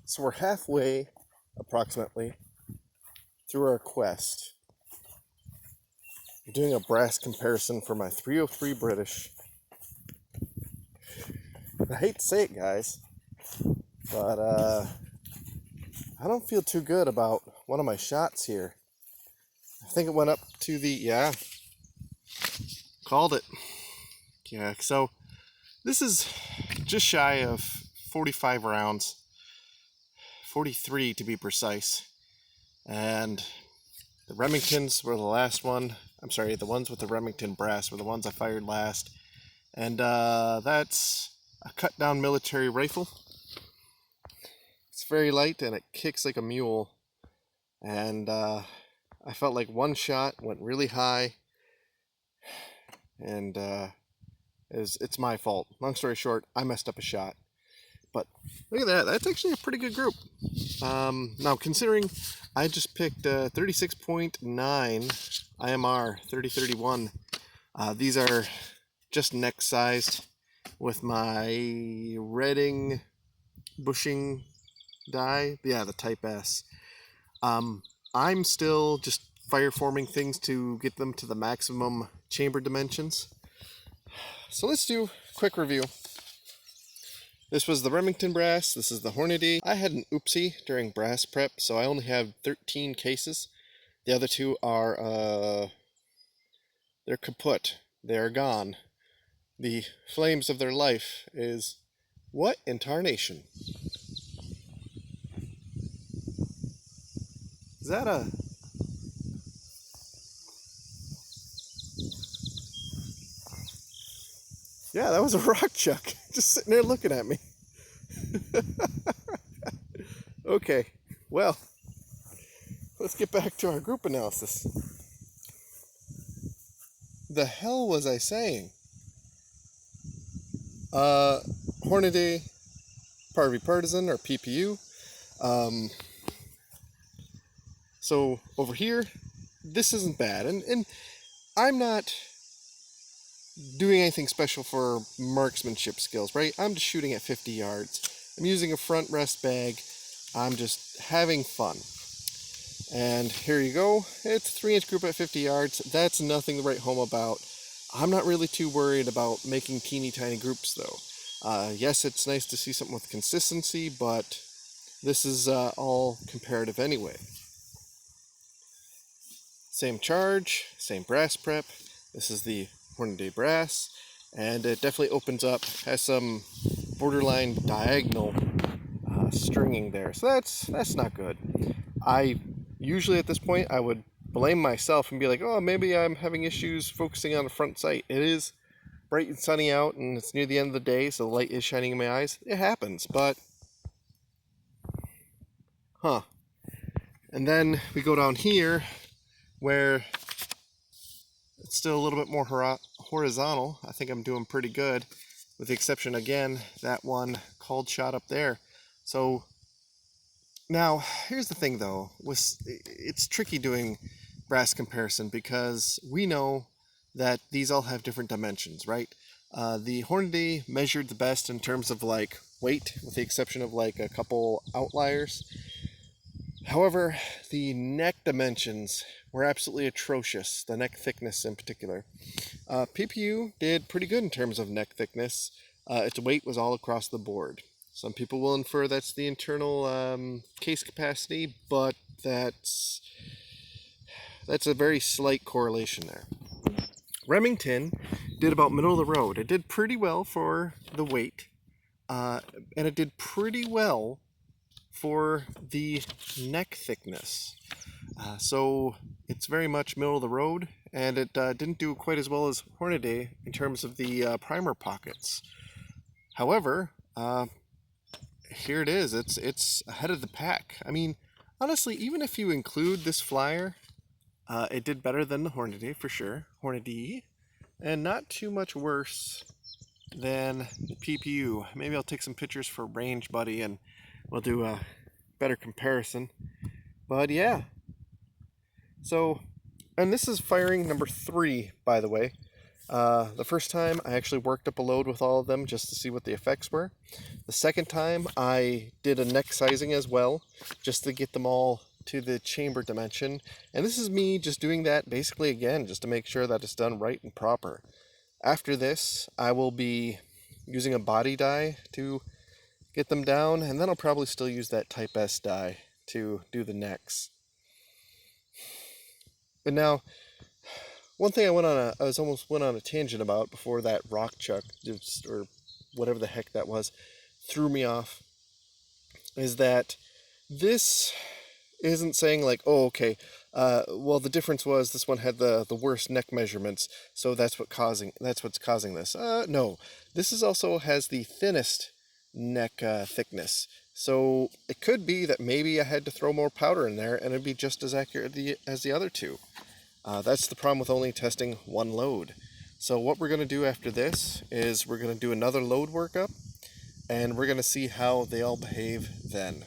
So we're halfway, approximately, through our quest. I'm doing a brass comparison for my 303 British. I hate to say it, guys, but I don't feel too good about one of my shots here. I think it went up to the, called it. Yeah, so this is just shy of 45 rounds, 43 to be precise. And the Remingtons were the last one. I'm sorry, the ones with the Remington brass were the ones I fired last. And that's a cut-down military rifle. It's very light and it kicks like a mule. And I felt like one shot went really high. And it's my fault. Long story short, I messed up a shot. But look at that. That's actually a pretty good group. Now, considering I just picked 36.9 IMR 3031, these are just neck sized with my Redding bushing die. Yeah, the Type S. I'm still just fire forming things to get them to the maximum chamber dimensions. So let's do a quick review. This was the Remington brass. This is the Hornady. I had an oopsie during brass prep, so I only have 13 cases. The other two are, they're kaput. They're gone. The flames of their life is, what in tarnation? Is that a... Yeah, that was a rock chuck. Just sitting there looking at me. Okay, well, let's get back to our group analysis. The hell was I saying? Hornady, Parvy Partisan, or PPU. So over here, this isn't bad. And I'm not doing anything special for marksmanship skills, right? I'm just shooting at 50 yards. I'm using a front rest bag. I'm just having fun. And here you go. It's a 3-inch group at 50 yards. That's nothing to write home about. I'm not really too worried about making teeny tiny groups though. Yes, it's nice to see something with consistency, but this is all comparative anyway. Same charge, same brass prep. This is the Hornady brass, and it definitely opens up, has some borderline diagonal stringing there, so that's not good. I usually at this point I would blame myself and be like, oh, maybe I'm having issues focusing on the front sight. It is bright and sunny out and it's near the end of the day, so the light is shining in my eyes. It happens, but and then we go down here where it's still a little bit more horizontal. I think I'm doing pretty good, with the exception, again, that one called shot up there. So now, here's the thing though, it's tricky doing brass comparison because we know that these all have different dimensions, right? The Hornady measured the best in terms of like weight, with the exception of like a couple outliers. However, the neck dimensions were absolutely atrocious, the neck thickness in particular. PPU did pretty good in terms of neck thickness. Its weight was all across the board. Some people will infer that's the internal case capacity, but that's a very slight correlation there. Remington did about middle of the road. It did pretty well for the weight, and it did pretty well for the neck thickness. So it's very much middle of the road, and it didn't do quite as well as Hornady in terms of the primer pockets. However, here it is. It's ahead of the pack. I mean, honestly, even if you include this flyer, it did better than the Hornady for sure. Hornady, and not too much worse than the PPU. Maybe I'll take some pictures for Range Buddy and we'll do a better comparison. But yeah. So, and this is firing number 3, by the way. The first time I actually worked up a load with all of them just to see what the effects were. The second time I did a neck sizing as well, just to get them all to the chamber dimension. And this is me just doing that basically again, just to make sure that it's done right and proper. After this, I will be using a body die to get them down, and then I'll probably still use that Type S die to do the necks. But now, one thing I almost went on a tangent about before that rock chuck, or whatever the heck that was, threw me off, is that this isn't saying like, oh, okay, well, the difference was this one had the worst neck measurements, so that's what's causing this. No, this is also has the thinnest neck thickness, so it could be that maybe I had to throw more powder in there and it'd be just as accurate as the other two. That's the problem with only testing one load. So what we're going to do after this is we're going to do another load workup, and we're going to see how they all behave then.